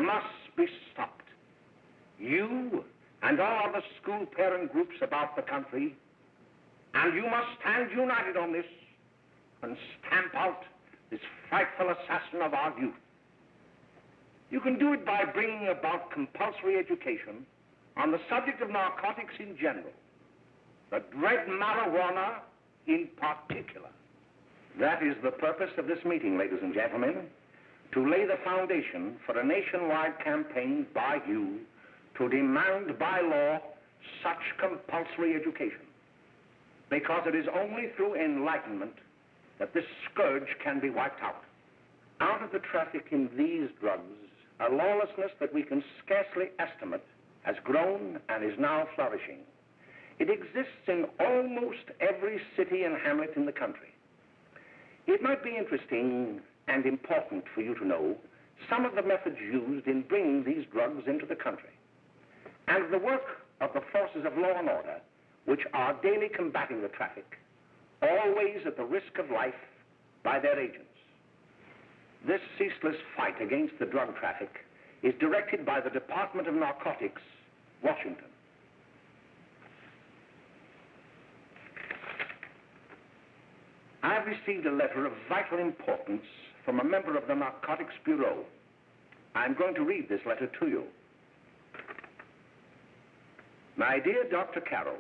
Must be stopped. You and all other school parent groups about the country, and you must stand united on this and stamp out this frightful assassin of our youth. You can do it by bringing about compulsory education on the subject of narcotics in general, the dread marijuana in particular. That is the purpose of this meeting, ladies and gentlemen, to lay the foundation for a nationwide campaign by you to demand by law such compulsory education. Because it is only through enlightenment that this scourge can be wiped out. Out of the traffic in these drugs, a lawlessness that we can scarcely estimate has grown and is now flourishing. It exists in almost every city and hamlet in the country. It might be interesting and important for you to know some of the methods used in bringing these drugs into the country, and the work of the forces of law and order which are daily combating the traffic, always at the risk of life by their agents. This ceaseless fight against the drug traffic is directed by the Department of Narcotics, Washington. I've received a letter of vital importance from a member of the Narcotics Bureau. I'm going to read this letter to you. My dear Dr. Carroll,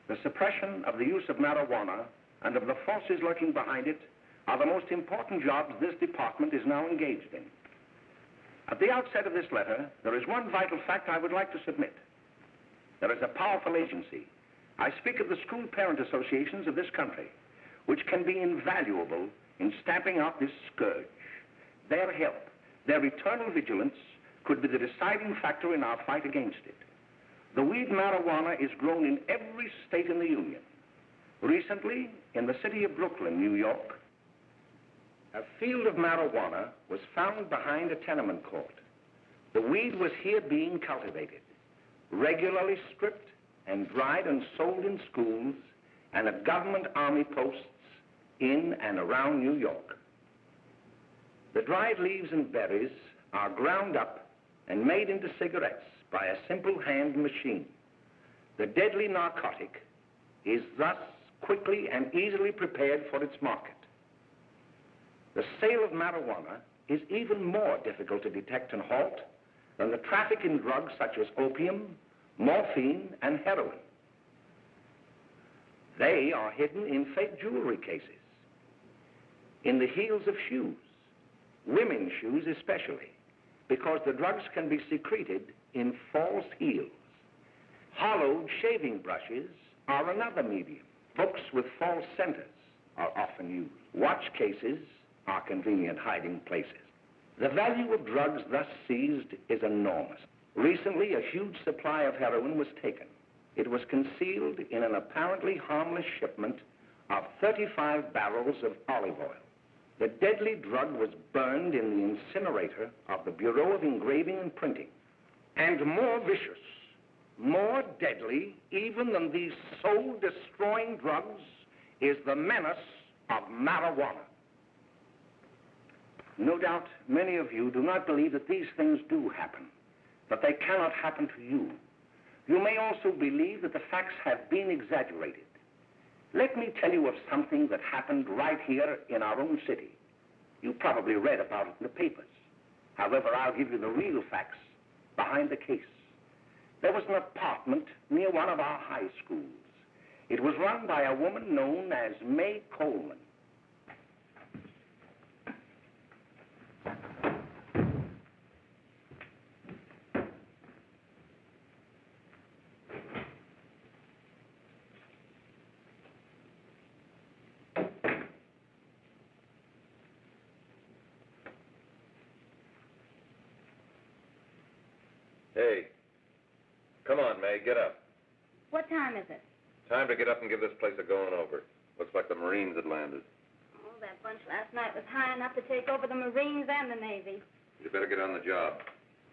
the suppression of the use of marijuana and of the forces lurking behind it are the most important jobs this department is now engaged in. At the outset of this letter, there is one vital fact I would like to submit. There is a powerful agency. I speak of the school parent associations of this country, which can be invaluable in stamping out this scourge. Their help, their eternal vigilance, could be the deciding factor in our fight against it. The weed marijuana is grown in every state in the Union. Recently, in the city of Brooklyn, New York, a field of marijuana was found behind a tenement court. The weed was here being cultivated, regularly stripped and dried and sold in schools and at government army posts in and around New York. The dried leaves and berries are ground up and made into cigarettes by a simple hand machine. The deadly narcotic is thus quickly and easily prepared for its market. The sale of marijuana is even more difficult to detect and halt than the traffic in drugs such as opium, morphine, and heroin. They are hidden in fake jewelry cases, in the heels of shoes, women's shoes especially, because the drugs can be secreted in false heels. Hollowed shaving brushes are another medium. Books with false centers are often used. Watch cases are convenient hiding places. The value of drugs thus seized is enormous. Recently, a huge supply of heroin was taken. It was concealed in an apparently harmless shipment of 35 barrels of olive oil. The deadly drug was burned in the incinerator of the Bureau of Engraving and Printing. And more vicious, more deadly, even than these soul-destroying drugs, is the menace of marijuana. No doubt many of you do not believe that these things do happen, but they cannot happen to you. You may also believe that the facts have been exaggerated. Let me tell you of something that happened right here in our own city. You probably read about it in the papers. However, I'll give you the real facts behind the case. There was an apartment near one of our high schools. It was run by a woman known as May Coleman. Hey, come on, May, get up. What time is it? Time to get up and give this place a going over. Looks like the Marines had landed. Oh, that bunch last night was high enough to take over the Marines and the Navy. You better get on the job.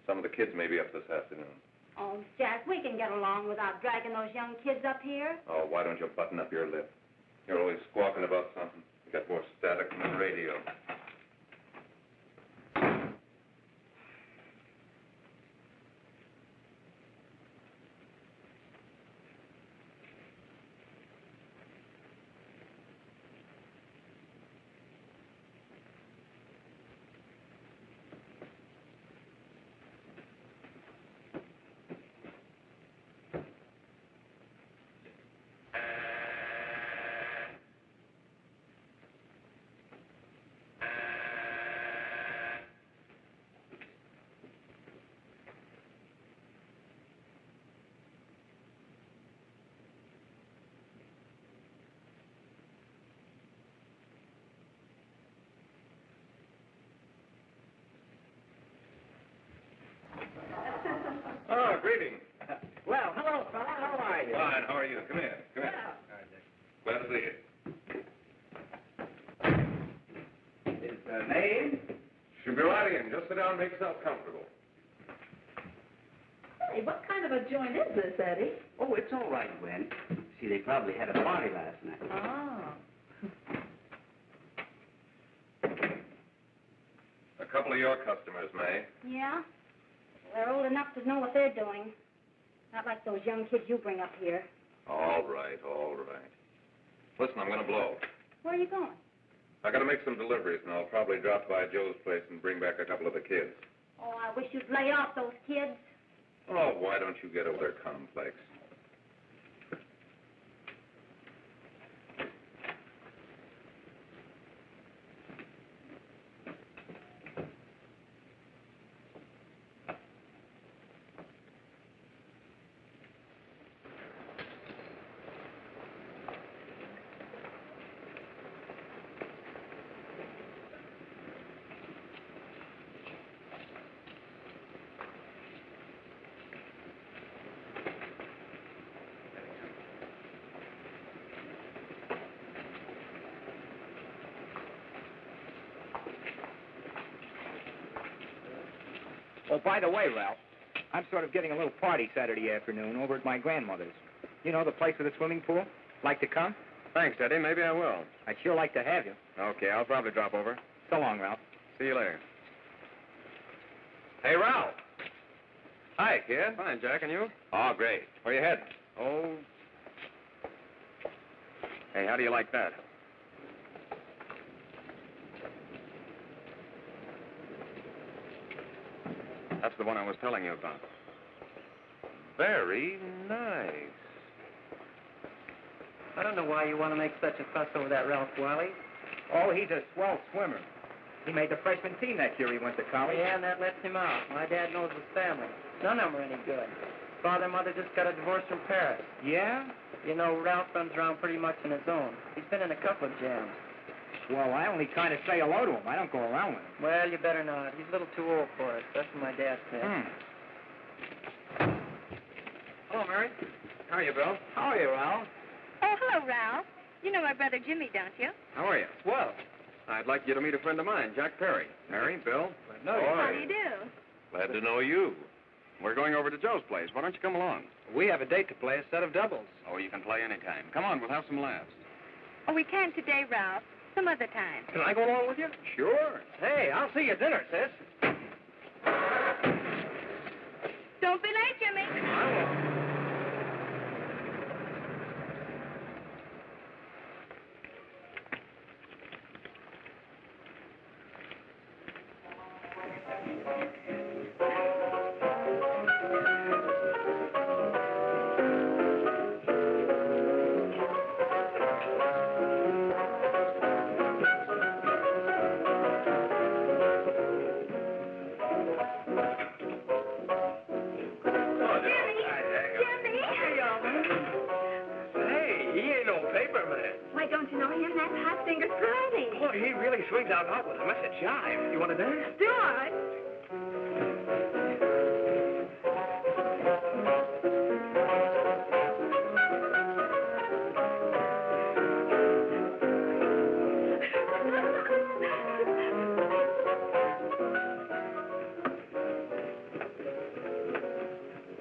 Some of the kids may be up this afternoon. Oh, Jack, we can get along without dragging those young kids up here. Oh, why don't you button up your lip? You're always squawking about something. You got more static than the radio. Oh, greetings. Well, hello, fella. How are you? Fine, how are you? Come here. Come here. Glad to see you. Is the name? Should be right in. Just sit down and make yourself comfortable. Hey, what kind of a joint is this, Eddie? Oh, it's all right, Gwen. See, they probably had a party last night. Oh. A couple of your customers, May. Yeah? They're old enough to know what they're doing. Not like those young kids you bring up here. All right, all right. Listen, I'm going to blow. Where are you going? I got to make some deliveries, and I'll probably drop by Joe's place and bring back a couple of the kids. Oh, I wish you'd lay off those kids. Oh, why don't you get over their complex? Oh, by the way, Ralph, I'm sort of getting a little party Saturday afternoon over at my grandmother's. You know, the place with the swimming pool? Like to come? Thanks, Eddie. Maybe I will. I'd sure like to have you. Okay, I'll probably drop over. So long, Ralph. See you later. Hey, Ralph. Hi, kid. Fine, Jack, and you? Oh, great. Where you heading? Oh. Hey, how do you like that? That's the one I was telling you about. Very nice. I don't know why you want to make such a fuss over that Ralph Wiley. Oh, he's a swell swimmer. He made the freshman team that year he went to college. Yeah, and that lets him out. My dad knows his family. None of them are any good. Father and mother just got a divorce from Paris. Yeah? You know, Ralph runs around pretty much on his own. He's been in a couple of jams. Well, I only kind of say hello to him. I don't go around with him. Well, you better not. He's a little too old for us. That's what my dad said. Hello, Mary. How are you, Bill? How are you, Ralph? Oh, hello, Ralph. You know my brother Jimmy, don't you? How are you? Well, I'd like you to meet a friend of mine, Jack Perry. Mary, Bill. no, How do you do? Glad to know you. We're going over to Joe's place. Why don't you come along? we have a date to play, a set of doubles. Oh, you can play anytime. Come on, we'll have some laughs. Oh, we can't today, Ralph. Some other time. Can I go along with you? Sure. Hey, I'll see you at dinner, sis. Don't be late, Jimmy. I won't. Why, don't you know him? That's Hot Finger Friday. Boy, he really swings out hot with a message jive. You want to dance? Do it.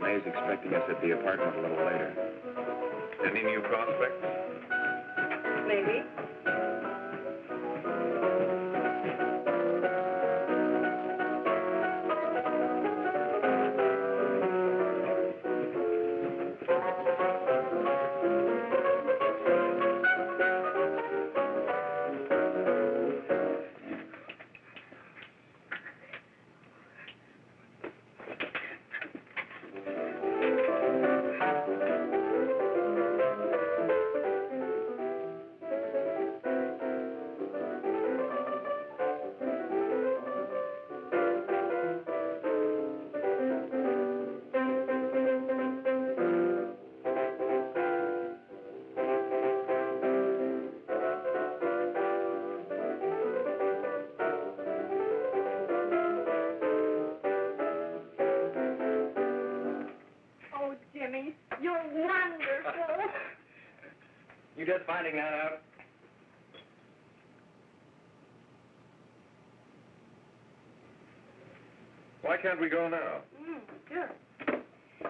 May's expecting us at the apartment a little later. Any new prospects? Maybe. Oh, Jimmy, you're wonderful. You just finding that out? Why can't we go now? Sure.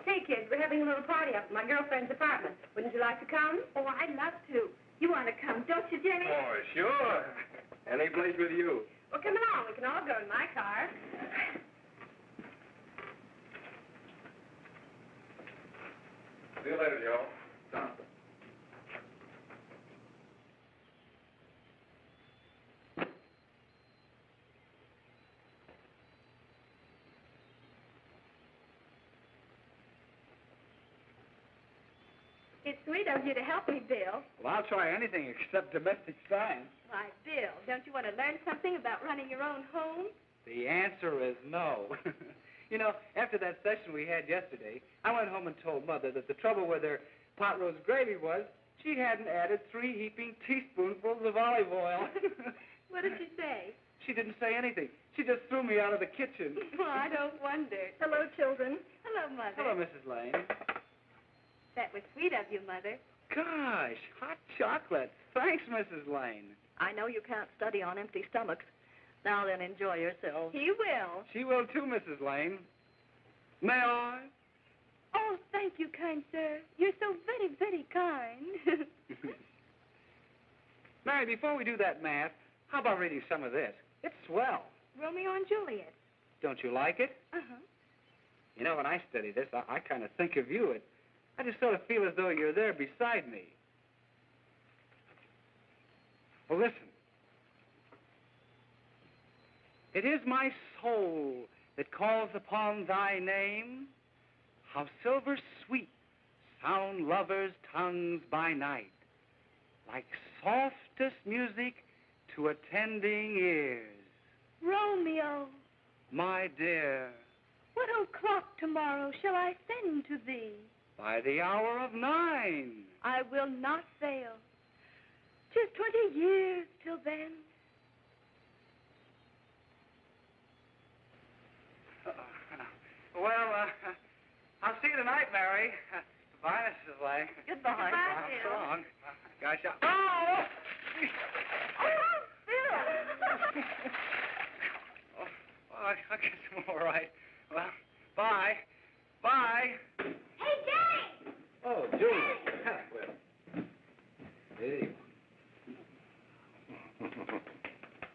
Hey, kids, we're having a little party up at my girlfriend's apartment. Wouldn't you like to come? Oh, I'd love to. You want to come, don't you, Jimmy? Oh, sure. Any place with you. Well, come along. We can all go in my car. See you later, Joe. It's sweet of you to help me, Bill. Well, I'll try anything except domestic science. Why, Bill, don't you want to learn something about running your own home? The answer is no. You know, after that session we had yesterday, I went home and told Mother that the trouble with her pot roast gravy was she hadn't added 3 heaping teaspoonfuls of olive oil. What did she say? She didn't say anything. She just threw me out of the kitchen. Well, I don't wonder. Hello, children. Hello, Mother. Hello, Mrs. Lane. That was sweet of you, Mother. Gosh, hot chocolate. Thanks, Mrs. Lane. I know you can't study on empty stomachs, Now then, enjoy yourselves. He will. She will too, Mrs. Lane. May I? Oh, thank you, kind sir. You're so very, very kind. Mary, before we do that math, how about reading some of this? It's swell. Romeo and Juliet. Don't you like it? Uh-huh. You know, when I study this, I kind of think of you. I just sort of feel as though you're there beside me. Well, listen. It is my soul that calls upon thy name. How silver sweet sound lovers' tongues by night, like softest music to attending ears. Romeo, My dear, what o'clock tomorrow shall I send to thee? by the hour of 9. I will not fail. 'Tis 20 years till then. Well, I'll see you tonight, Mary. Goodbye, Mrs. Lane. Goodbye. Goodbye, So Bill. long. Gosh, oh! Oh, Bill! Oh, I guess I'm all right. Well, bye. Bye. Hey, Jay! Oh, Julie. Hey.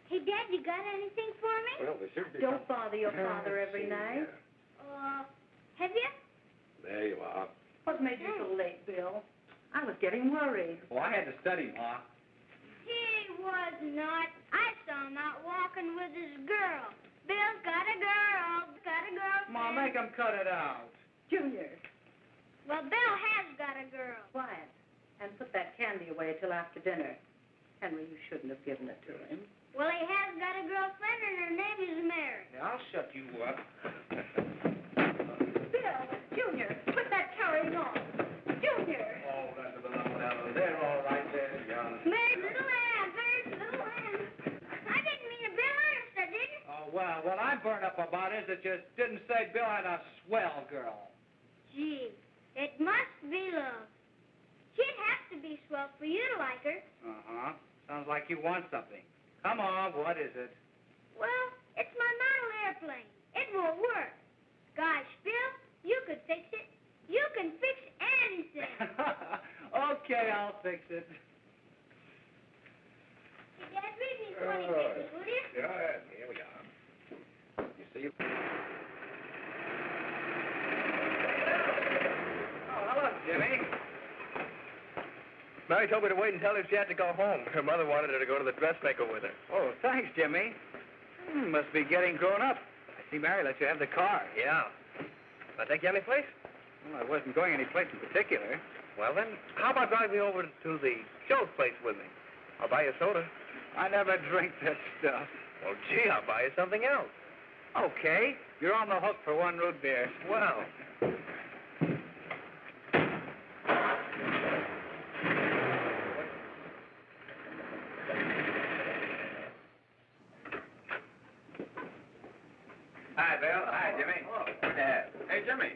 Hey, Dad, you got anything for me? Well, there should be. Don't bother your father every night. Have you? There you are. What made you so late, Bill? I was getting worried. Oh, I had to study, Ma. He was not. I saw him out walking with his girl. Bill's got a girl. Got a girlfriend. Ma, make him cut it out. Junior, Well, Bill has got a girl. quiet. And put that candy away till after dinner. Henry, you shouldn't have given it to him. Well, he has got a girlfriend, and her name is Mary. Yeah, I'll shut you up. Bill, Junior, put that carrying on. Junior! Oh, that's a balloon out there, all right there, young. Mary's little lamb, Mary's little lamb. I didn't mean to Bill Ernest, I didn't. Oh, well, what I'm burned up about is that you didn't say Bill had a swell girl. Gee, it must be love. She'd have to be swell for you to like her. Uh-huh. Sounds like you want something. Come on, what is it? Well, it's my model airplane. It won't work. Gosh, Bill, you could fix it. You can fix anything. Okay, I'll fix it. Hey, Dad, read me 20 pages, will you? Yeah, here we are. You see? Oh, hello, Jimmy. Mary told me to wait and tell her she had to go home. Her mother wanted her to go to the dressmaker with her. Oh, thanks, Jimmy. Must be getting grown up. I see Mary let you have the car. Yeah. Can I take you any place? Well, I wasn't going any place in particular. Well, then, how about driving me over to the show's place with me? I'll buy you a soda. I never drink that stuff. Well, gee, I'll buy you something else. Okay, you're on the hook for one root beer. Well. Hi, Bill. Hi, Jimmy. Oh, good to have. Hey, Jimmy.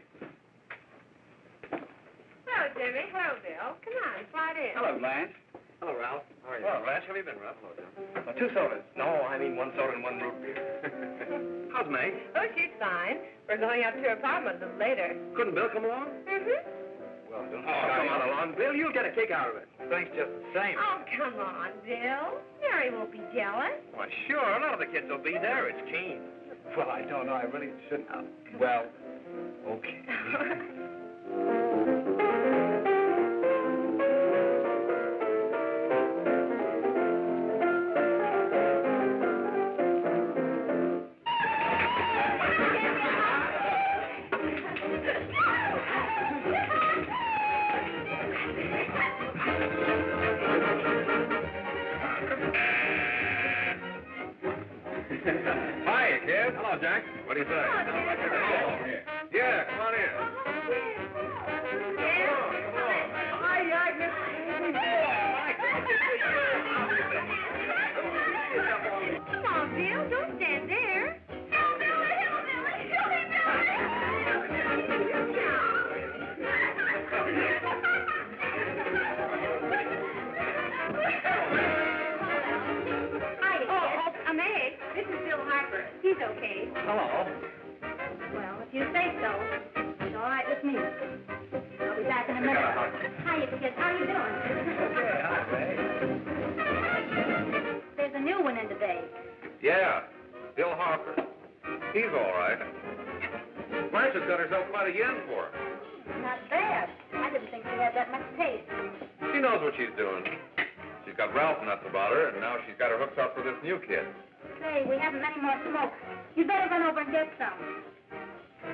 Hello, Jimmy. Hello, Bill. Come on, slide in. Hello, Blanche. Hello, Ralph. How are you? Well, Ralph, how have you been, Ralph? Hello, John. 2 sodas. No, I mean 1 soda and 1 root beer. How's May? Oh, she's fine. We're going up to her apartment a little later. Couldn't Bill come along? Mm-hmm. Well, don't come on along, Bill. You'll get a kick out of it. Thanks just the same. Oh, come on, Bill. Mary won't be jealous. Why, sure. A lot of the kids will be there. It's keen. Well, I don't know. I really shouldn't. Well, okay. Hiya, kid. Hello, Jack. What do you say? Yeah, come on in. Come on, Bill. Don't stand there. Hi, I'm Meg. This is Hello. Well, if you say so, it's all right with me. I'll be back in a minute. Hiya, kids. How you doing? Okay, hi, Ray. There's a new one in today. Yeah, Bill Harper. He's all right. Blanche has got herself quite a yen for her. Not bad. I didn't think she had that much taste. She knows what she's doing. She's got Ralph nuts about her, and now she's got her hooks up for this new kid. Say, we haven't any more smoke. You'd better run over and get some.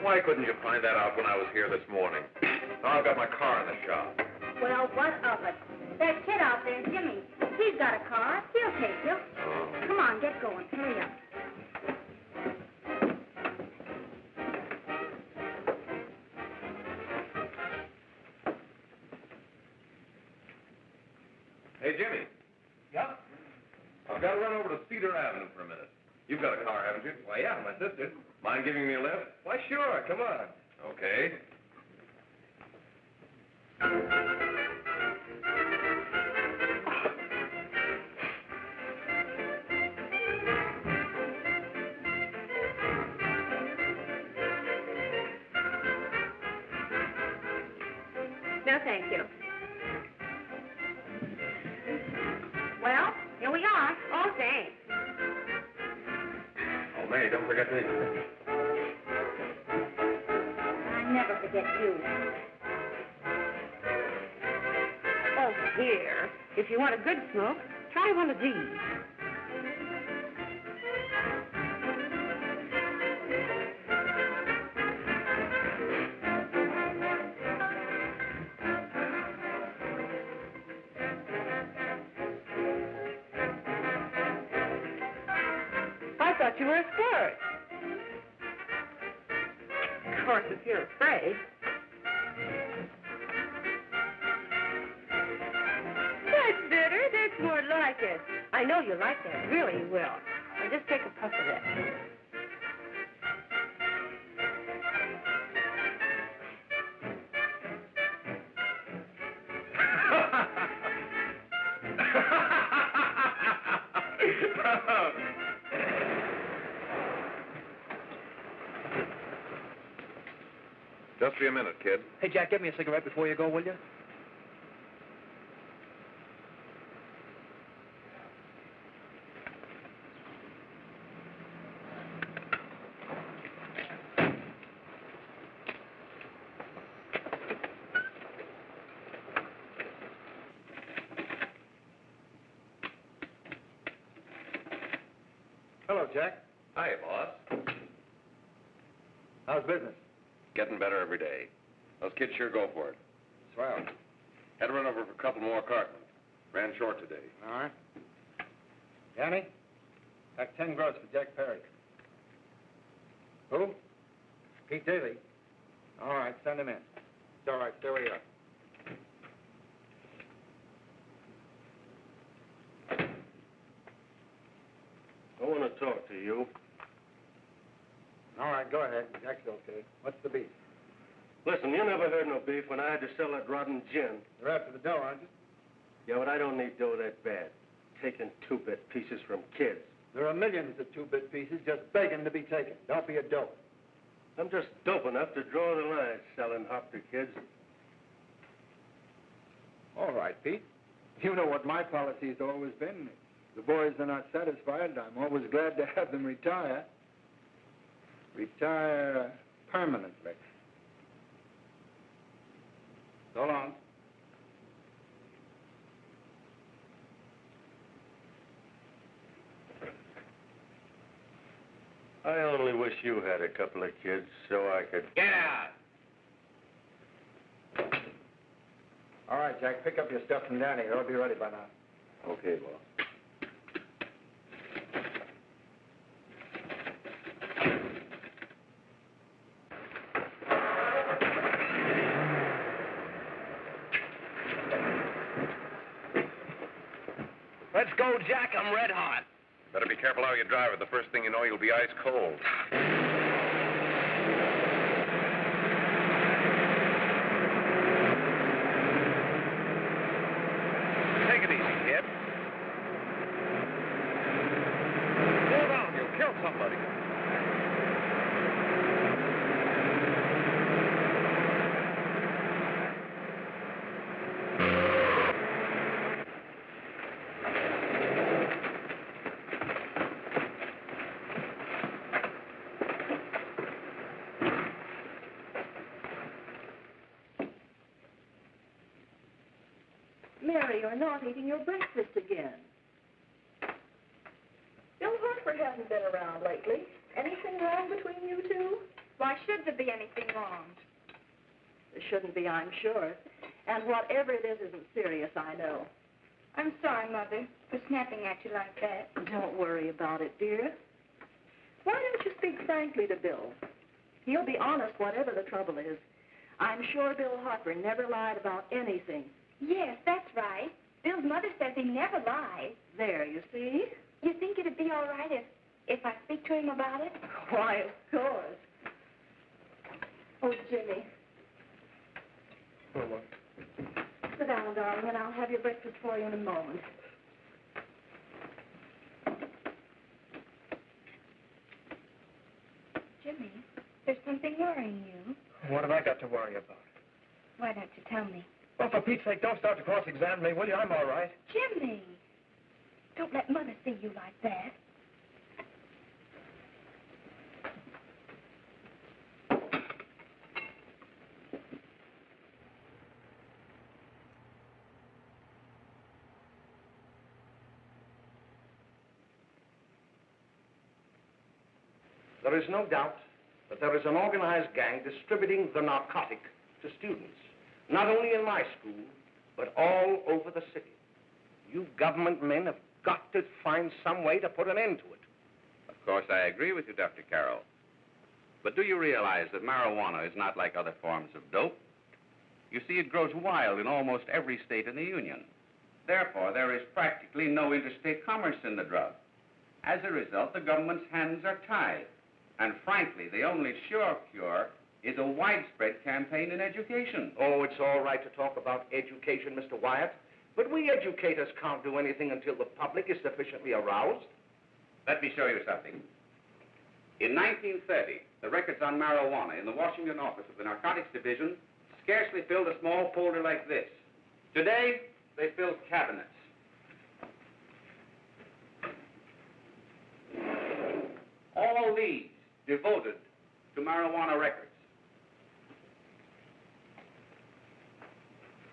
Why couldn't you find that out when I was here this morning? Now I've got my car in the shop. Well, what of it? That kid out there, Jimmy, he's got a car. He'll take you. Come on, get going. Hurry up. Hey, Jimmy. Yeah? I've got to run over to Cedar Avenue for a minute. You've got a car, haven't you? Why, yeah, my sister. Mind giving me a lift? Why, sure, come on. Okay. No, thank you. Well, here we are. Oh, thanks. Oh, May, don't forget me. I never forget you. Oh, here. If you want a good smoke, try one of these. I thought you were a squirt. Of course, if you're afraid. That's better. That's more like it. I know you like that. Really, you will. Now, just take a puff of that. Just be a minute, kid. Hey, Jack, get me a cigarette before you go, will you? Hello, Jack. Hi, boss. How's business? Getting better every day. Those kids sure go for it. Swell. Had to run over for a couple more cartons. Ran short today. All right. Danny, pack 10 gross for Jack Perry. Who? Pete Daly. All right, send him in. It's all right, stay where you are. I want to talk to you. All right, go ahead. Jack's okay. What's the beef? Listen, you never heard no beef when I had to sell that rotten gin. You're after the dough, aren't you? Yeah, but I don't need dough that bad. Taking two-bit pieces from kids. There are millions of two-bit pieces just begging to be taken. Don't be a dope. I'm just dope enough to draw the line selling hop to kids. All right, Pete. You know what my policy's always been. If the boys are not satisfied, I'm always glad to have them retire. Retire permanently. So long. I only wish you had a couple of kids so I could... Get out! All right, Jack, pick up your stuff from Danny. They'll be ready by now. Okay, boss. Let's go, Jack. I'm red hot. Better be careful how you drive it. The first thing you know, you'll be ice cold. Take it easy, kid. Slow down. You'll kill somebody. Mary, you're not eating your breakfast again. Bill Harper hasn't been around lately. Anything wrong between you two? Why should there be anything wrong? There shouldn't be, I'm sure. And whatever it is isn't serious, I know. I'm sorry, Mother, for snapping at you like that. Don't worry about it, dear. Why don't you speak frankly to Bill? He'll be honest whatever the trouble is. I'm sure Bill Harper never lied about anything. Yes, that's right. Bill's mother says he never lies. There, you see? You think it'd be all right if I speak to him about it? Why, of course. Oh, Jimmy. Sit down, darling, and I'll have your breakfast for you in a moment. Jimmy, there's something worrying you. What have I got to worry about? Why don't you tell me? Well, for Pete's sake, don't start to cross-examine me, will you? I'm all right. Jimmy! Don't let Mother see you like that. There is no doubt that there is an organized gang distributing the narcotic to students, not only in my school, but all over the city. You government men have got to find some way to put an end to it. Of course, I agree with you, Dr. Carroll. But do you realize that marijuana is not like other forms of dope? You see, it grows wild in almost every state in the Union. Therefore, there is practically no interstate commerce in the drug. As a result, the government's hands are tied. And frankly, the only sure cure is a widespread campaign in education. Oh, it's all right to talk about education, Mr. Wyatt, but we educators can't do anything until the public is sufficiently aroused. Let me show you something. In 1930, the records on marijuana in the Washington office of the Narcotics Division scarcely filled a small folder like this. Today, they fill cabinets. All these devoted to marijuana records.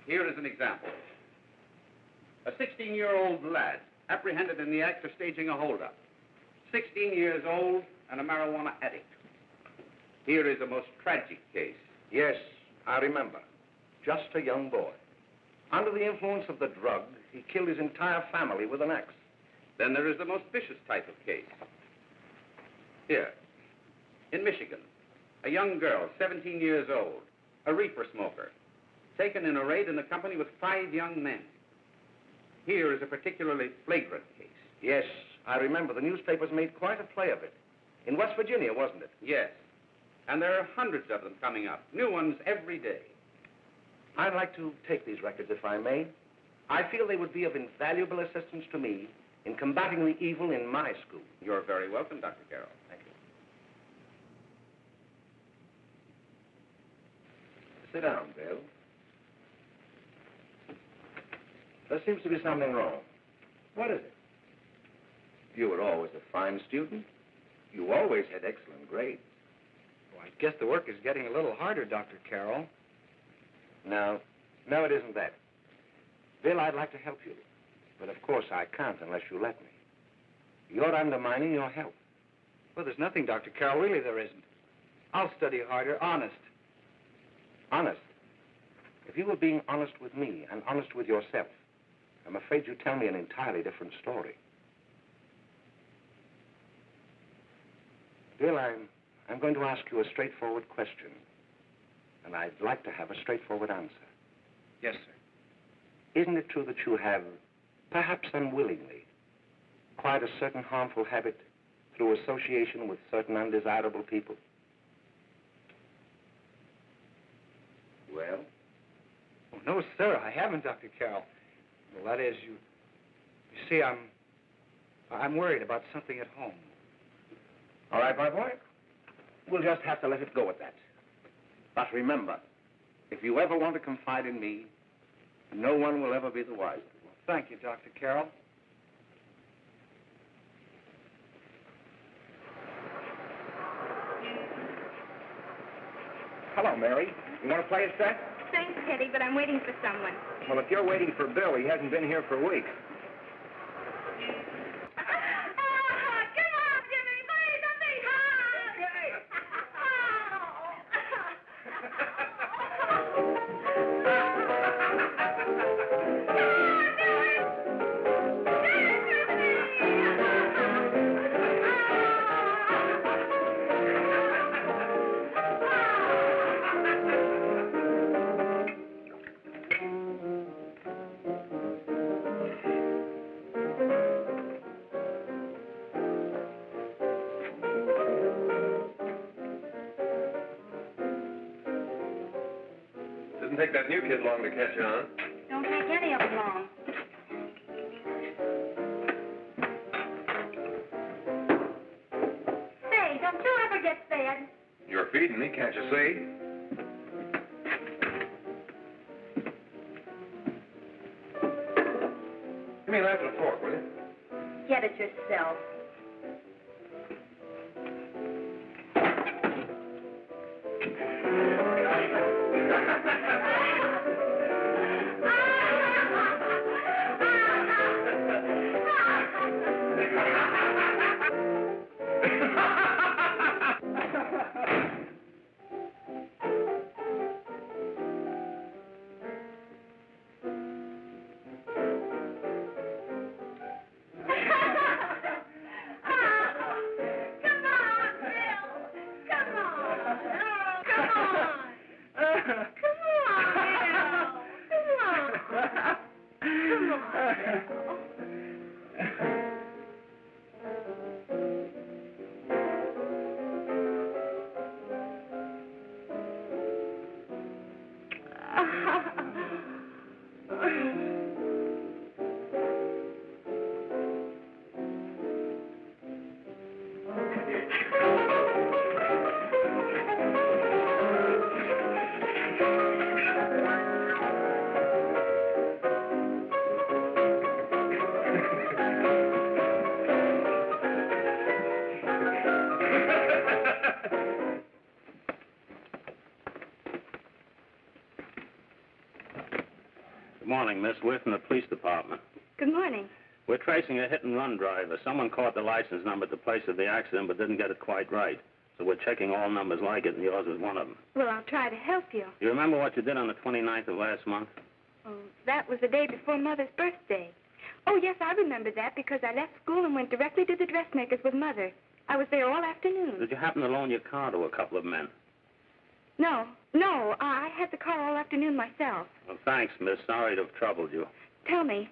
Here is an example. A 16-year-old lad apprehended in the act of staging a holdup. 16 years old and a marijuana addict. Here is a most tragic case. Yes, I remember. Just a young boy. Under the influence of the drug, he killed his entire family with an axe. Then there is the most vicious type of case. Here, in Michigan, a young girl, 17 years old, a reefer smoker, taken in a raid in the company with 5 young men. Here is a particularly flagrant case. Yes, I remember. The newspapers made quite a play of it. In West Virginia, wasn't it? Yes. And there are hundreds of them coming up, new ones every day. I'd like to take these records, if I may. I feel they would be of invaluable assistance to me in combating the evil in my school. You're very welcome, Dr. Carroll. Thank you. Sit down, Bill. There seems to be something wrong. What is it? You were always a fine student. You always had excellent grades. Well, I guess the work is getting a little harder, Dr. Carroll. No, it isn't that. Bill, I'd like to help you. But of course I can't unless you let me. You're undermining your health. Well, there's nothing, Dr. Carroll. Really, there isn't. I'll study harder, honest. Honest? If you were being honest with me and honest with yourself, I'm afraid you'd tell me an entirely different story. Bill, I'm going to ask you a straightforward question. And I'd like to have a straightforward answer. Yes, sir. Isn't it true that you have, perhaps unwillingly, acquired a certain harmful habit through association with certain undesirable people? Well? Oh, no, sir, I haven't, Dr. Carroll. Well, that is, you see, I'm worried about something at home. All right, my boy. We'll just have to let it go at that. But remember, if you ever want to confide in me, no one will ever be the wiser. Thank you, Dr. Carroll. Hello, Mary. You want to play a set? Thanks, Teddy, but I'm waiting for someone. Well, if you're waiting for Bill, he hasn't been here for weeks. Come on, Jimmy, please, let me Didn't take that new kid long to catch on. Don't take any of them long. Say, don't you ever get fed? You're feeding me, can't you see? Give me a knife and a fork, will you? Get it yourself. Good morning, Miss. We're from the police department. Good morning. We're tracing a hit-and-run driver. Someone caught the license number at the place of the accident but didn't get it quite right. So we're checking all numbers like it, and yours is one of them. Well, I'll try to help you. You remember what you did on the 29th of last month? Oh, that was the day before Mother's birthday. Oh, yes, I remember that because I left school and went directly to the dressmaker's with Mother. I was there all afternoon. Did you happen to loan your car to a couple of men? No, I had the car all afternoon myself. Well, thanks, miss. Sorry to have troubled you. Tell me,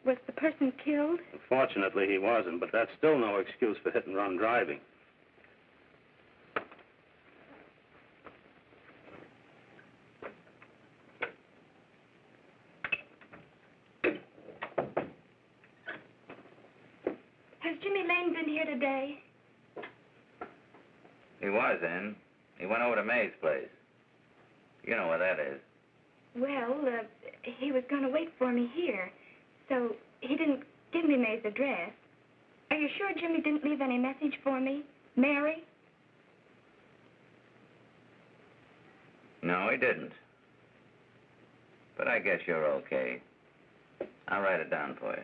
was the person killed? Fortunately, he wasn't, but that's still no excuse for hit-and-run driving. Has Jimmy Lane been here today? He was in. He went over to May's place. You know where that is. Well, he was going to wait for me here, so he didn't give me May's address. Are you sure Jimmy didn't leave any message for me? Mary? No, he didn't. But I guess you're okay. I'll write it down for you.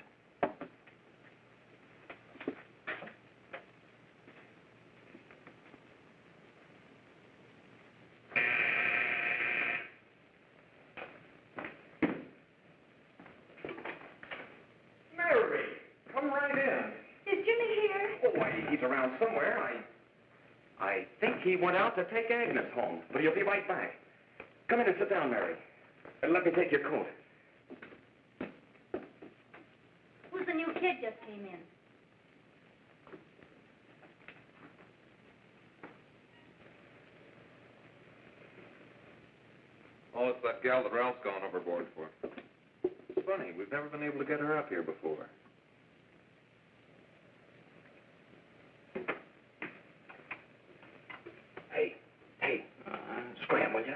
Mary, come right in. Is Jimmy here? Oh, why, he's around somewhere. I think he went out to take Agnes home, but he'll be right back. Come in and sit down, Mary. And let me take your coat. Who's the new kid just came in? Oh, it's that gal that Ralph's gone overboard for. It's funny, we've never been able to get her up here before. Hey, scram, will you?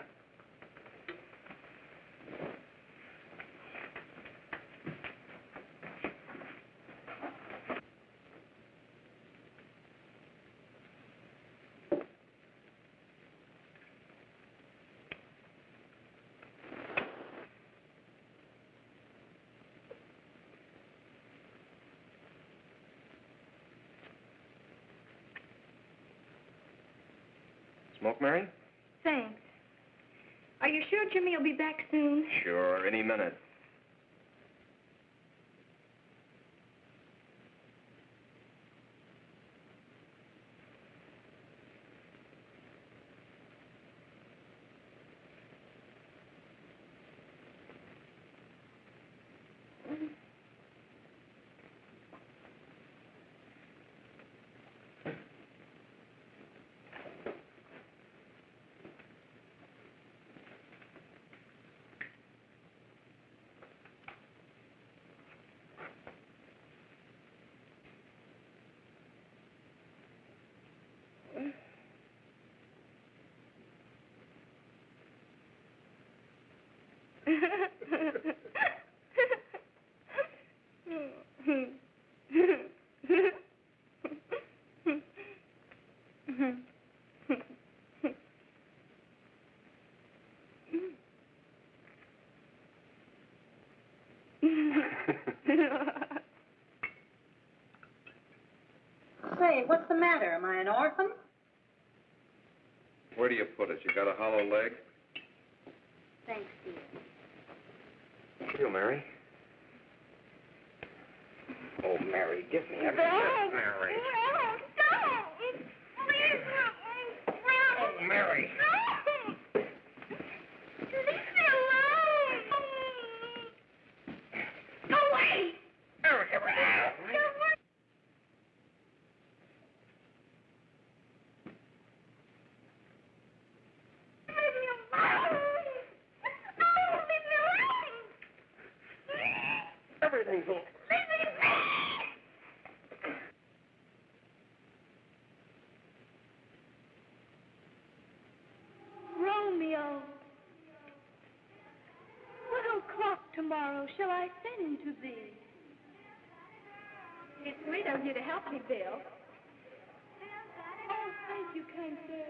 Smoke, Mary? Thanks. Are you sure Jimmy will be back soon? Sure, any minute. Say, what's the matter? Am I an orphan? Where do you put it? You got a hollow leg? Thanks, dear. Here, Mary. Oh, Mary, give me a Don't! Mary. No, don't! Please, Oh, Mary. no! Leave me alone! Go away! Mary, give me that. Leave me alone! No, leave me alone! Everything's okay. Leave me alone! Romeo, what o'clock tomorrow shall I send to thee? It's sweet of you to help me, Bill. Oh, thank you, kind sir.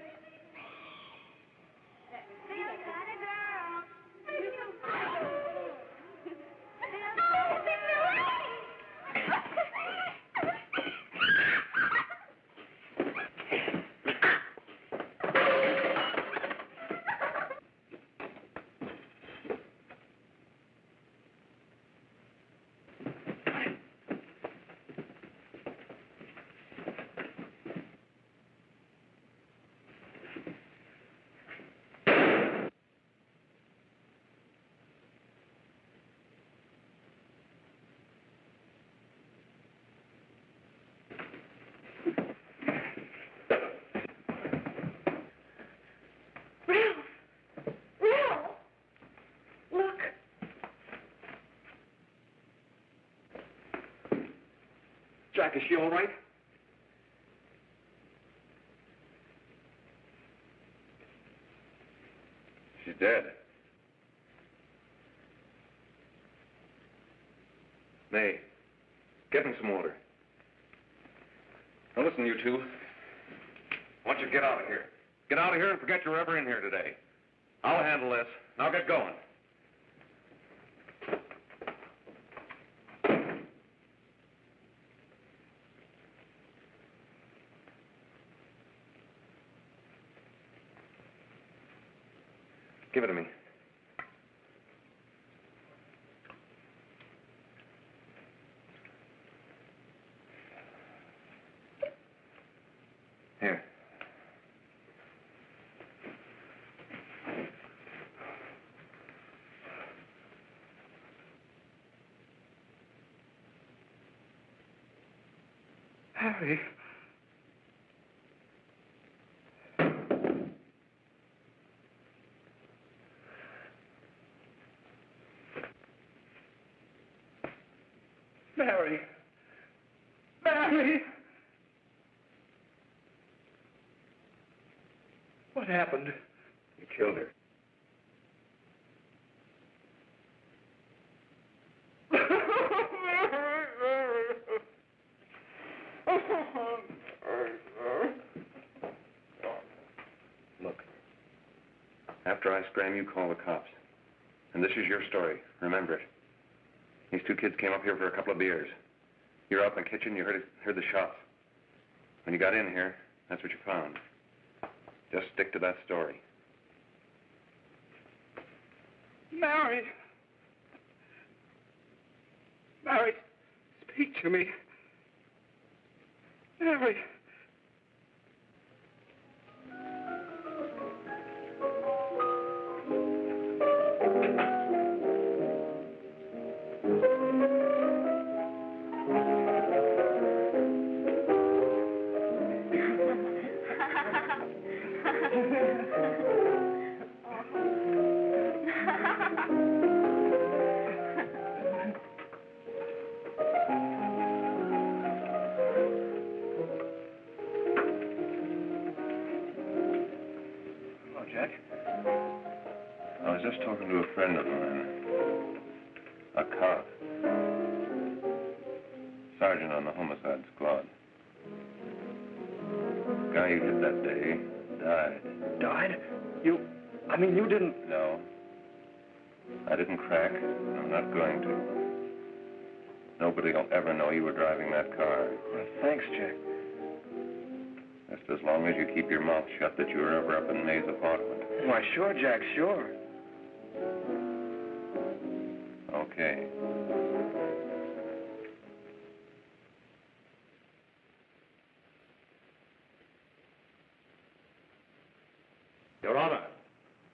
Jack, is she all right? She's dead. May, get me some water. Now listen, you two. I want you to get out of here. Get out of here and forget you're ever in here today. I'll handle this. Now get going. Give it to me. Here. Harry. Mary. Mary! What happened? You killed her. Look, after I scram, you call the cops. And this is your story. Remember it. These two kids came up here for a couple of beers. You were out in the kitchen, you heard the shots. When you got in here, that's what you found. Just stick to that story. Mary. Mary, speak to me. Mary. Hello, Jack. I was just talking to a friend of mine. A cop. Sergeant on the homicide squad. Guy you hit that day died. Died? You didn't... No. I didn't crack. I'm not going to. Nobody will ever know you were driving that car. Well, thanks, Jack. Just as long as you keep your mouth shut that you were ever up in May's apartment. Why, sure, Jack, sure. Okay. Your Honor,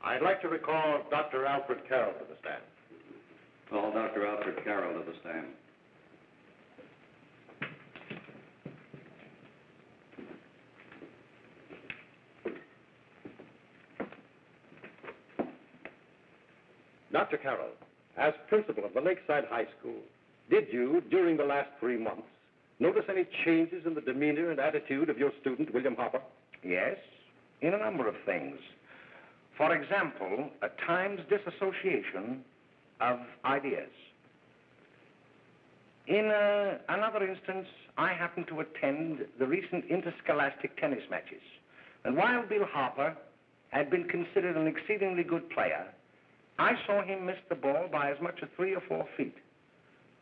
I'd like to recall Dr. Alfred Carroll to the stand. Call Dr. Alfred Carroll to the stand. Dr. Carroll, as principal of the Lakeside High School, did you, during the last 3 months, notice any changes in the demeanor and attitude of your student, William Hopper? Yes, in a number of things. For example, at times disassociation of ideas. In another instance, I happened to attend the recent interscholastic tennis matches. And while Bill Harper had been considered an exceedingly good player, I saw him miss the ball by as much as 3 or 4 feet.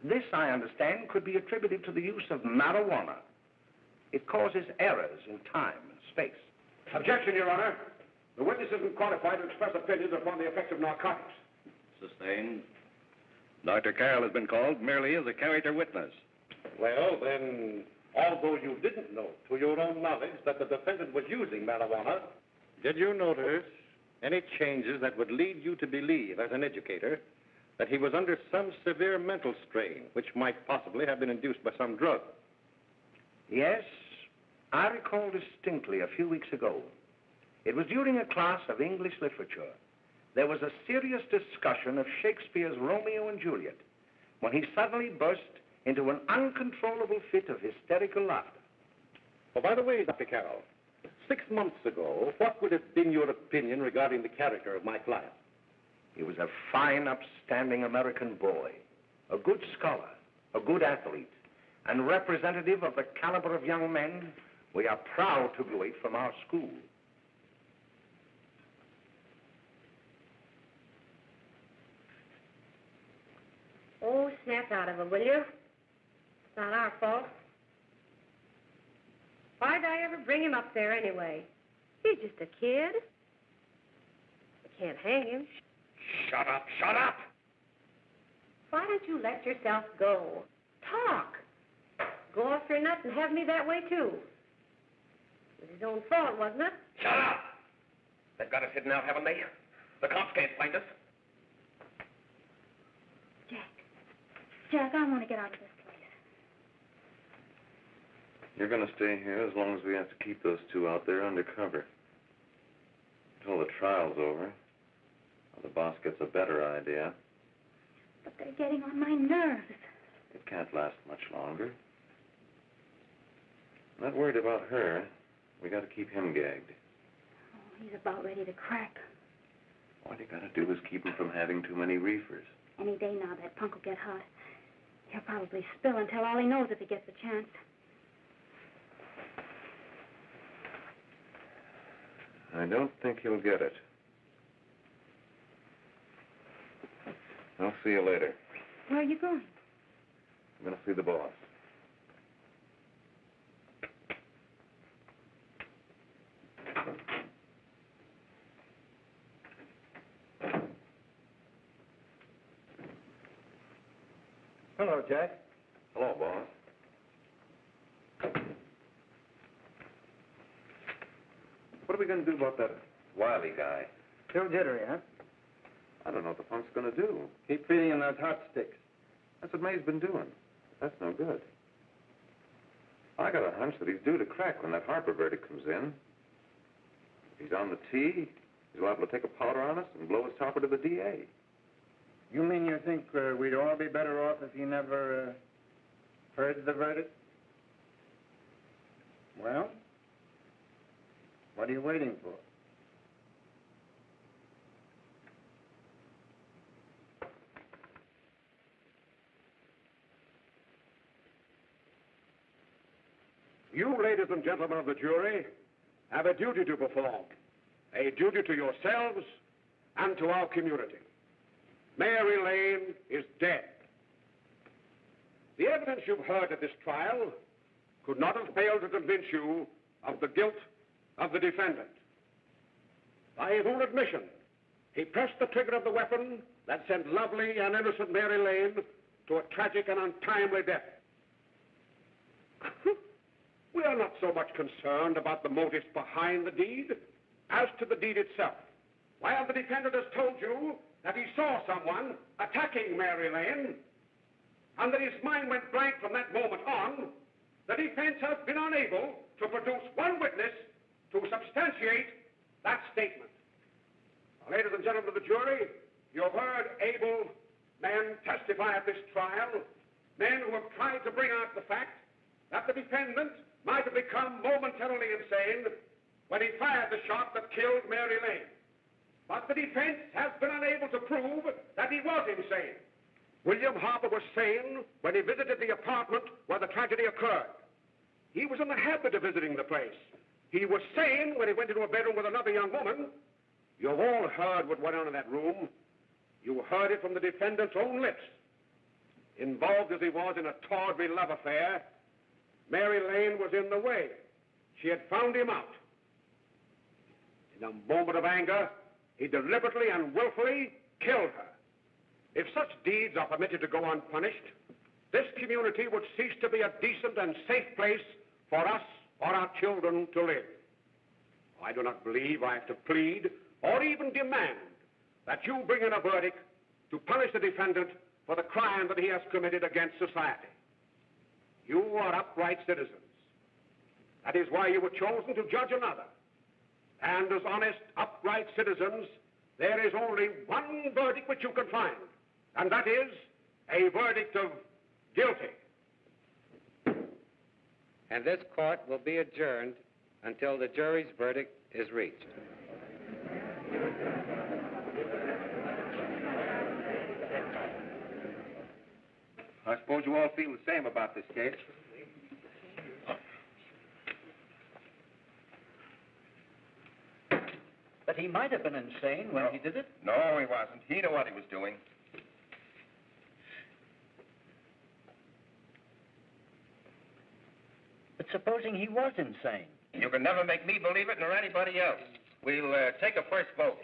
This, I understand, could be attributed to the use of marijuana. It causes errors in time and space. Objection, Your Honor. The witness isn't qualified to express opinions upon the effects of narcotics. Sustained. Dr. Carroll has been called merely as a character witness. Well, then, although you didn't know to your own knowledge that the defendant was using marijuana, did you notice any changes that would lead you to believe, as an educator, that he was under some severe mental strain, which might possibly have been induced by some drug? Yes, I recall distinctly a few weeks ago. It was during a class of English literature. There was a serious discussion of Shakespeare's Romeo and Juliet when he suddenly burst into an uncontrollable fit of hysterical laughter. Oh, by the way, Dr. Carroll, 6 months ago, what would have been your opinion regarding the character of my client? He was a fine, upstanding American boy, a good scholar, a good athlete, and representative of the caliber of young men we are proud to graduate from our school. Oh, snap out of it, will you? It's not our fault. Why'd I ever bring him up there anyway? He's just a kid. We can't hang him. Shut up, shut up! Why don't you let yourself go? Talk. Go off your nut and have me that way, too. It was his own fault, wasn't it? Shut up! They've got us hidden out, haven't they? The cops can't find us. Jack, I want to get out of this place. You're going to stay here as long as we have to keep those two out there undercover. Until the trial's over. Or the boss gets a better idea. But they're getting on my nerves. It can't last much longer. I'm not worried about her. We got to keep him gagged. Oh, he's about ready to crack. All you got to do is keep him from having too many reefers. Any day now, that punk will get hot. He'll probably spill and tell all he knows if he gets a chance. I don't think he'll get it. I'll see you later. Where are you going? I'm going to see the boss. Hello, Jack. Hello, boss. What are we going to do about that Wiley guy? Still jittery, huh? I don't know what the punk's going to do. Keep feeding him those hot sticks. That's what May's been doing. That's no good. I got a hunch that he's due to crack when that Harper verdict comes in. If he's on the tee, he's liable to take a powder on us and blow his topper to the DA. You mean you think we'd all be better off if he never heard the verdict? Well, what are you waiting for? You, ladies and gentlemen of the jury, have a duty to perform. A duty to yourselves and to our community. Mary Lane is dead. The evidence you've heard at this trial could not have failed to convince you of the guilt of the defendant. By his own admission, he pressed the trigger of the weapon that sent lovely and innocent Mary Lane to a tragic and untimely death. We are not so much concerned about the motives behind the deed as to the deed itself. While the defendant has told you that he saw someone attacking Mary Lane and that his mind went blank from that moment on, the defense has been unable to produce one witness to substantiate that statement. Now, ladies and gentlemen of the jury, you've heard able men testify at this trial, men who have tried to bring out the fact that the defendant might have become momentarily insane when he fired the shot that killed Mary Lane. But the defense has been unable to prove that he was insane. William Harper was sane when he visited the apartment where the tragedy occurred. He was in the habit of visiting the place. He was sane when he went into a bedroom with another young woman. You've all heard what went on in that room. You heard it from the defendant's own lips. Involved as he was in a tawdry love affair, Mary Lane was in the way. She had found him out. In a moment of anger, he deliberately and willfully killed her. If such deeds are permitted to go unpunished, this community would cease to be a decent and safe place for us or our children to live. I do not believe I have to plead or even demand that you bring in a verdict to punish the defendant for the crime that he has committed against society. You are upright citizens. That is why you were chosen to judge another. And as honest, upright citizens, there is only one verdict which you can find, and that is a verdict of guilty. And this court will be adjourned until the jury's verdict is reached. I suppose you all feel the same about this case. But he might have been insane when he did it. No, he wasn't. He knew what he was doing. But supposing he was insane? You can never make me believe it, nor anybody else. We'll take a first vote.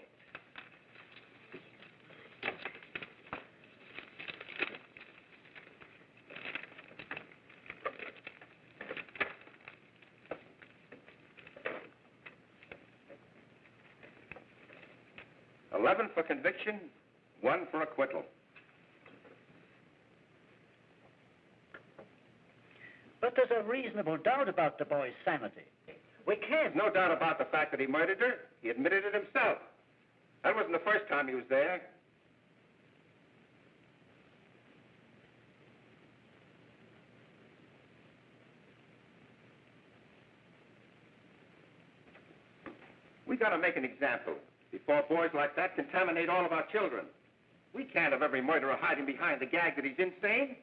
$11 for conviction, 1 for acquittal. But there's a reasonable doubt about the boy's sanity. We can't. No doubt about the fact that he murdered her. He admitted it himself. That wasn't the first time he was there. We got to make an example before boys like that contaminate all of our children. We can't have every murderer hiding behind the gag that he's insane.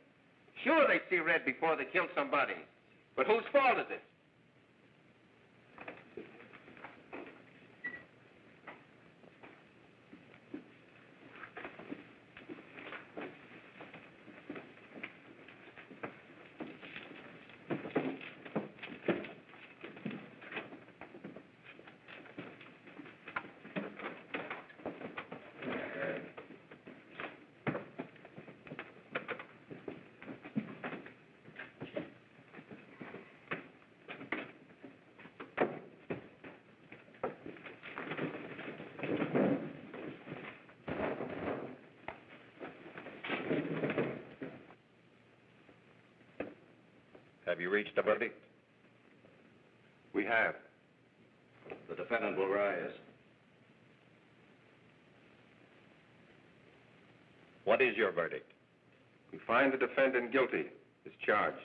Sure, they see red before they kill somebody. But whose fault is it? Have you reached a verdict? We have. The defendant will rise. What is your verdict? We find the defendant guilty as charged.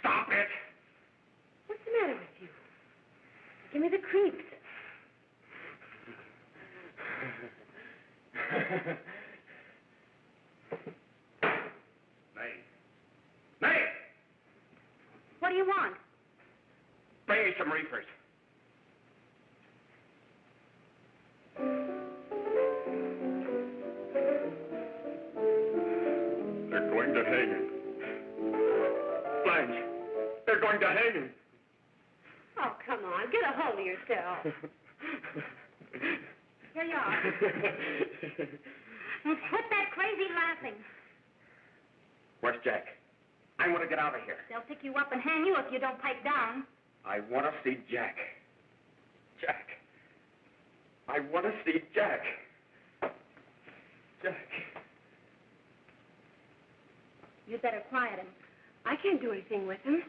Stop it! What's the matter with you? Give me the creeps. Nay! What do you want? Bring me some reefers. They're going to hang him. Blanche, they're going to hang him. Oh, come on. Get a hold of yourself. Here you are. Quit that crazy laughing. Where's Jack? I want to get out of here. They'll pick you up and hang you if you don't pipe down. I want to see Jack. Jack. I want to see Jack. Jack. You'd better quiet him. I can't do anything with him.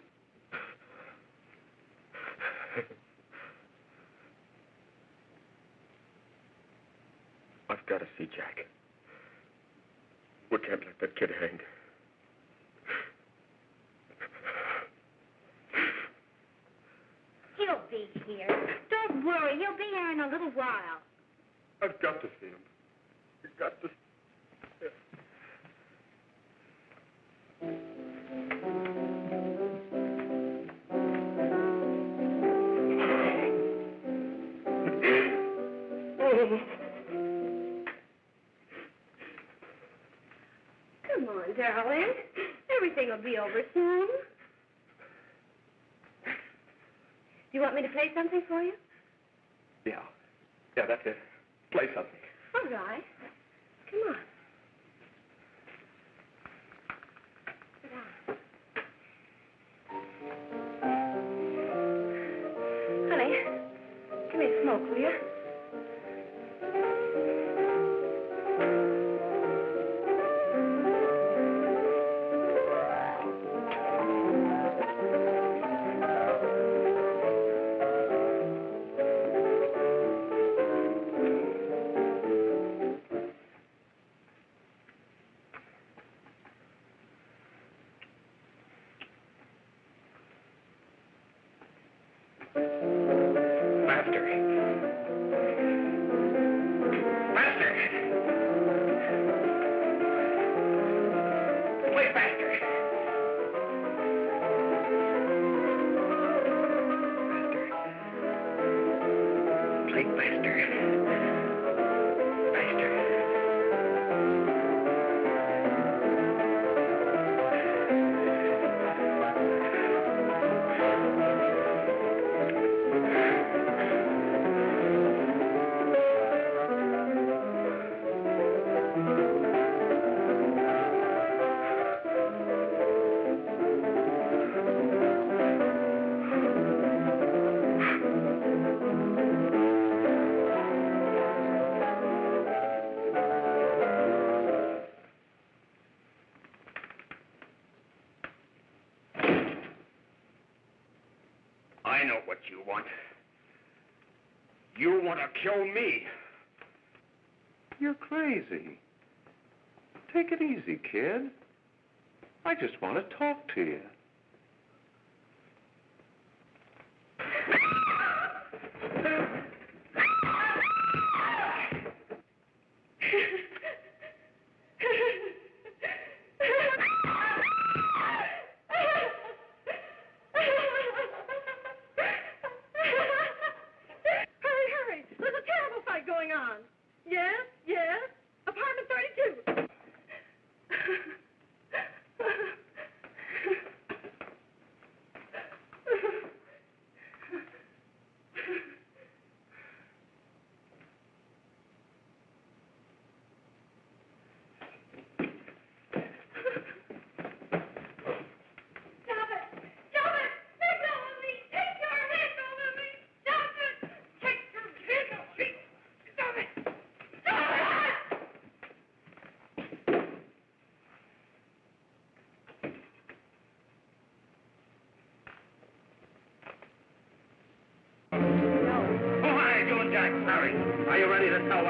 I've got to see Jack. We can't let that kid hang. He'll be here. Don't worry. He'll be here in a little while. I've got to see him. I've got to. Come on, darling. Everything will be over soon. Do you want me to play something for you? Yeah, that's it. Play something. All right. Come on. Sit down. Honey, give me a smoke, will you? I know what you want. You want to kill me. You're crazy. Take it easy, kid. I just want to talk to you.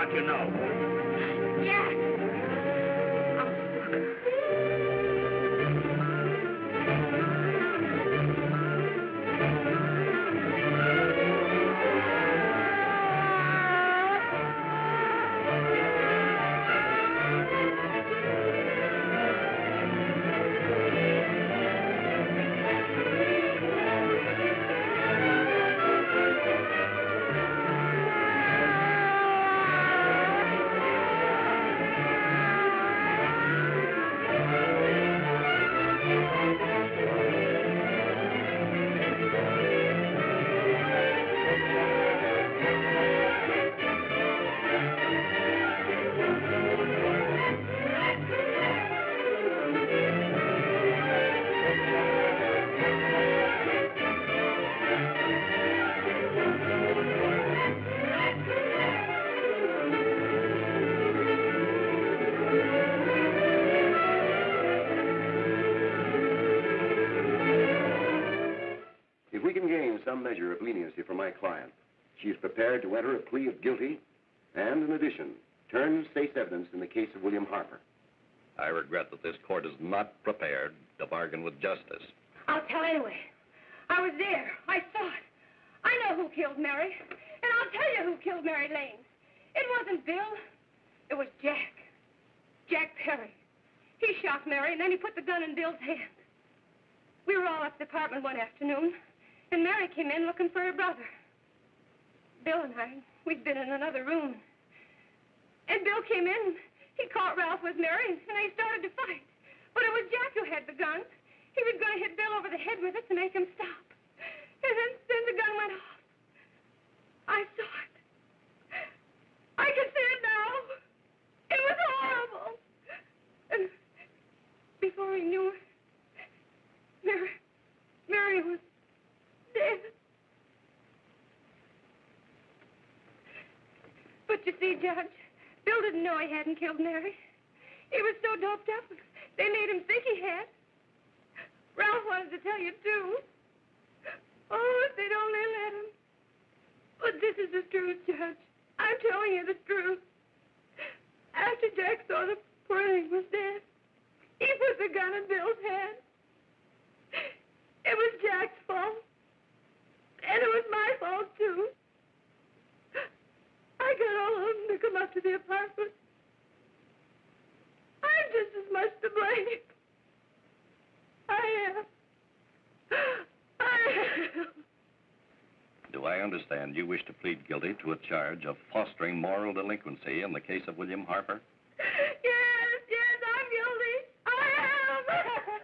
what you know. Jack! If we can gain some measure of leniency for my client, she is prepared to enter a plea of guilty and, in addition, turn state's evidence in the case of William Harper. I regret that this court is not prepared to bargain with justice. I'll tell anyway. I was there. I saw it. I know who killed Mary. And I'll tell you who killed Mary Lane. It wasn't Bill. It was Jack. Jack Perry. He shot Mary, and then he put the gun in Bill's hand. We were all at the apartment one afternoon, and Mary came in looking for her brother. Bill and I, we'd been in another room. And Bill came in. He caught Ralph with Mary, and they started to fight. But it was Jack who had the gun. He was going to hit Bill over the head with it to make him stop. And then the gun went off. I saw it. I can see it now. It was horrible. And before he knew it, Mary was dead. But you see, Judge, Bill didn't know he hadn't killed Mary. He was so doped up, they made him think he had. Ralph wanted to tell you, too. Oh, if they'd only let him. But this is the truth, Judge. I'm telling you the truth. After Jack saw the poor thing was dead, he put the gun in Bill's hand. It was Jack's fault. And it was my fault, too. I got all of them to come up to the apartment. I'm just as much to blame. I am. Do I understand you wish to plead guilty to a charge of fostering moral delinquency in the case of William Harper? Yes, I'm guilty. I am.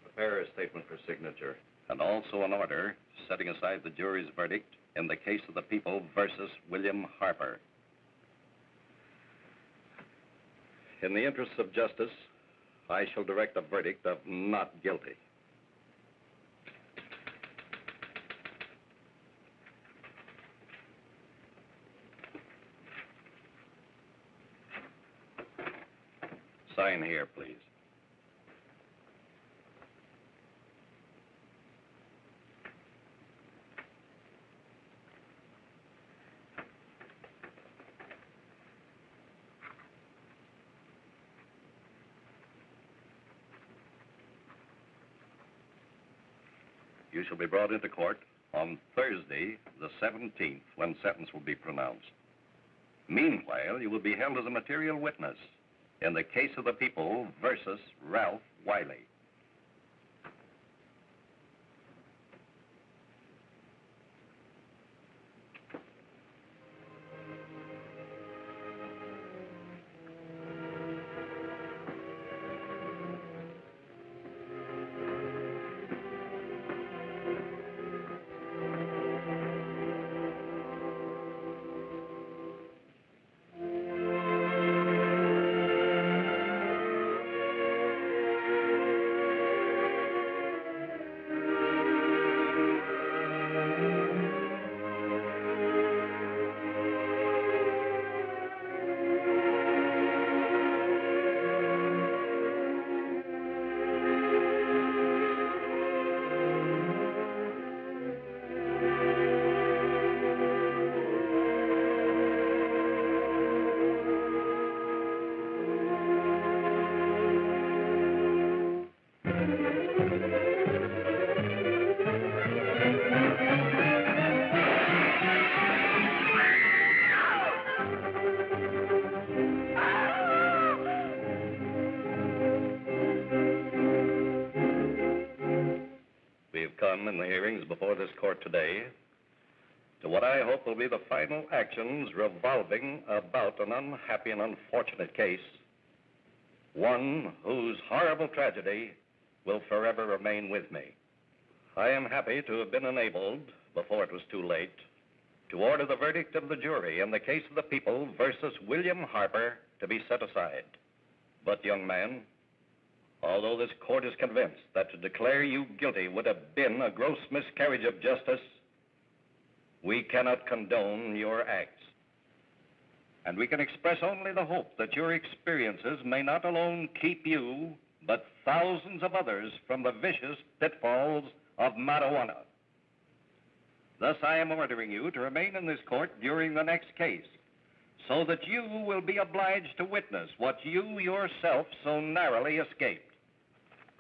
Prepare a statement for signature, and also an order setting aside the jury's verdict in the case of the people versus William Harper. In the interests of justice, I shall direct a verdict of not guilty. Sign here, please. You shall be brought into court on Thursday, the 17th, when sentence will be pronounced. Meanwhile, you will be held as a material witness in the case of the people versus Ralph Wiley. done in the hearings before this court today to what I hope will be the final actions revolving about an unhappy and unfortunate case, one whose horrible tragedy will forever remain with me. I am happy to have been enabled, before it was too late, to order the verdict of the jury in the case of the people versus William Harper to be set aside. But, young man, although this court is convinced that to declare you guilty would have been a gross miscarriage of justice, we cannot condone your acts. And we can express only the hope that your experiences may not alone keep you, but thousands of others from the vicious pitfalls of marijuana. Thus, I am ordering you to remain in this court during the next case, so that you will be obliged to witness what you yourself so narrowly escaped.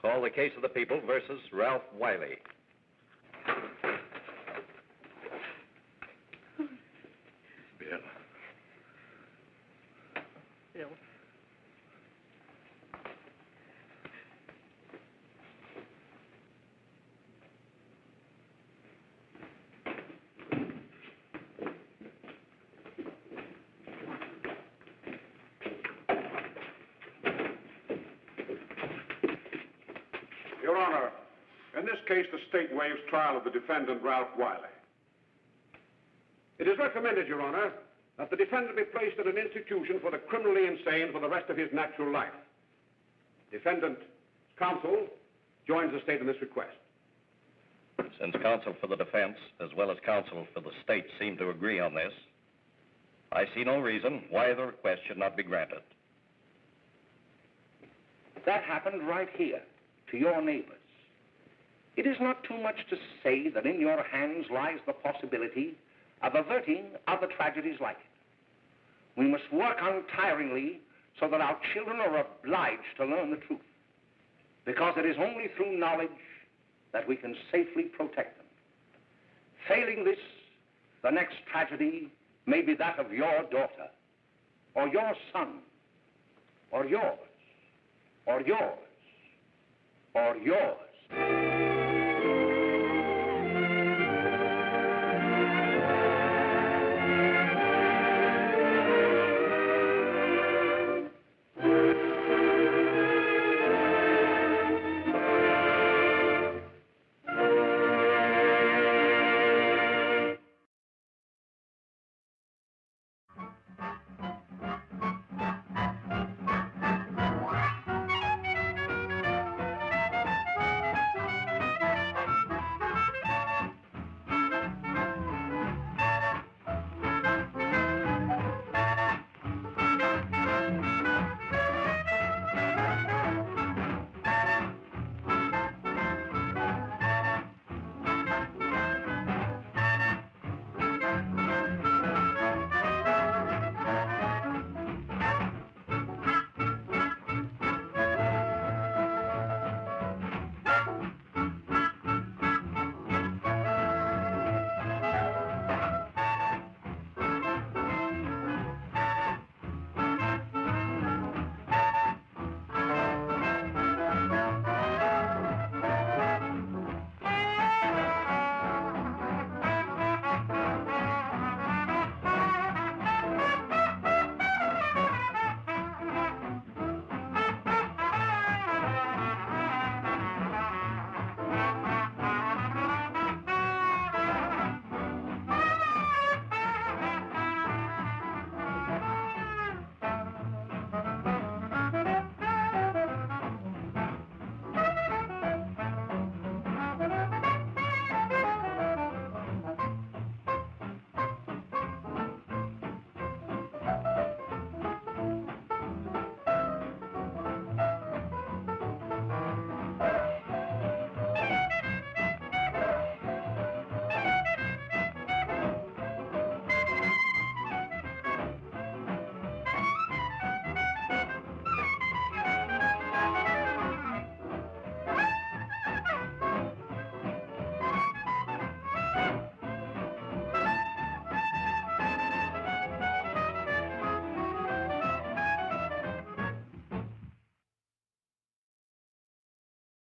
Call the case of the people versus Ralph Wiley. Bill. Bill. Your Honor, in this case, the state waives trial of the defendant, Ralph Wiley. It is recommended, Your Honor, that the defendant be placed in an institution for the criminally insane for the rest of his natural life. Defendant counsel joins the state in this request. Since counsel for the defense, as well as counsel for the state, seem to agree on this, I see no reason why the request should not be granted. That happened right here, to your neighbors. It is not too much to say that in your hands lies the possibility of averting other tragedies like it. We must work untiringly so that our children are obliged to learn the truth, because it is only through knowledge that we can safely protect them. Failing this, the next tragedy may be that of your daughter, or your son, or yours, or yours, or yours.